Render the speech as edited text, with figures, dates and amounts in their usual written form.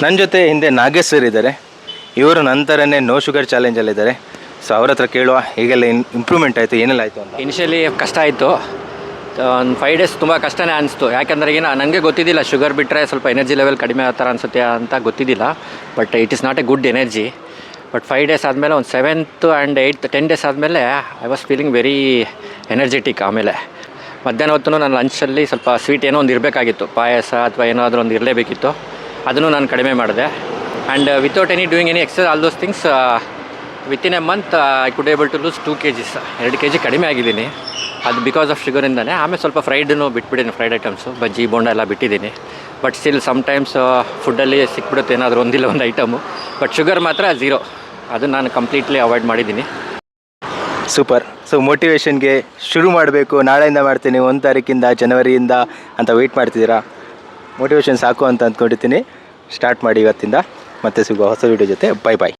ನನ್ನ ಜೊತೆ ಹಿಂದೆ ನಾಗೇಶ್ ಸರ್ ಇದ್ದಾರೆ. ಇವರು ನಂತರನೇ ನೋ ಶುಗರ್ ಚಾಲೆಂಜಲ್ಲಿದ್ದಾರೆ. ಸೊ ಅವ್ರ ಹತ್ರ ಕೇಳುವ ಹೇಗೆಲ್ಲ ಇಂಪ್ರೂವ್ಮೆಂಟ್ ಆಯಿತು, ಏನೆಲ್ಲ ಆಯಿತು ಅಂತ. ಇನಿಷಿಯಲಿ ಕಷ್ಟ ಆಯಿತು, ಒಂದು 5 days ತುಂಬ ಕಷ್ಟನೇ ಅನಿಸ್ತು. ಯಾಕಂದರೆ ಈಗ ನನಗೆ ಗೊತ್ತಿದ್ದಿಲ್ಲ ಶುಗರ್ ಬಿಟ್ಟರೆ ಸ್ವಲ್ಪ ಎನರ್ಜಿ ಲೆವೆಲ್ ಕಡಿಮೆ ಆ ಥರ ಅನಿಸುತ್ತೆ ಅಂತ ಗೊತ್ತಿದ್ದಿಲ್ಲ. But it is not A good energy. But 5 days ಆದಮೇಲೆ ಒಂದು 7th ಆ್ಯಂಡ್ 8th 10 days ಆದಮೇಲೆ I was feeling very energetic. ಆಮೇಲೆ ಮಧ್ಯಾಹ್ನ ಹೊತ್ತು ನಾನು ಲಂಚಲ್ಲಿ ಸ್ವಲ್ಪ ಸ್ವೀಟ್ ಏನೋ ಒಂದು ಇರಬೇಕಾಗಿತ್ತು, ಪಾಯಸ ಅಥವಾ ಏನಾದರೂ ಒಂದು ಇರಲೇಬೇಕಿತ್ತು. ಅದನ್ನು ನಾನು ಕಡಿಮೆ ಮಾಡಿದೆ. And without doing any exercise all those things within a month I could able to lose 2 kg. 2 kg ಕಡಿಮೆ ಆಗಿದ್ದೀನಿ. ಅದು ಬಿಕಾಸ್ ಆಫ್ ಶುಗರಿಂದನೇ. ಆಮೇಲೆ ಸ್ವಲ್ಪ ಫ್ರೈಡನ್ನು ಬಿಟ್ಬಿಟ್ಟಿದ್ದೀನಿ, ಫ್ರೈಡ್ ಐಟಮ್ಸು, ಬಜ್ಜಿ ಬೋಂಡ ಎಲ್ಲ ಬಿಟ್ಟಿದ್ದೀನಿ. ಬಟ್ ಸ್ಟಿಲ್ ಸಮ್ಟೈಮ್ಸ್ ಫುಡ್ಡಲ್ಲಿ ಸಿಕ್ಬಿಡುತ್ತೆ ಏನಾದರೂ ಒಂದಿಲ್ಲ ಒಂದು ಐಟಮು. ಬಟ್ ಶುಗರ್ ಮಾತ್ರ 0. ಅದು ನಾನು ಕಂಪ್ಲೀಟ್ಲಿ ಅವಾಯ್ಡ್ ಮಾಡಿದ್ದೀನಿ. ಸೂಪರ್. ಸೊ ಮೋಟಿವೇಶನ್ಗೆ ಶುರು ಮಾಡಬೇಕು, ನಾಳೆಯಿಂದ ಮಾಡ್ತೀನಿ, 1 ತಾರೀಕಿಂದ ಜನವರಿಯಿಂದ ಅಂತ ವೆಯ್ಟ್ ಮಾಡ್ತಿದ್ದೀರಾ. ಮೋಟಿವೇಶನ್ ಸಾಕು ಅಂತ ಅಂದ್ಕೊಂಡಿದ್ದೀನಿ. ಸ್ಟಾರ್ಟ್ ಮಾಡಿ ಇವತ್ತಿಂದ. ಮತ್ತೆ ಸಿಗುವ ಹೊಸ ವೀಡಿಯೋ ಜೊತೆ. ಬೈ ಬಾಯ್.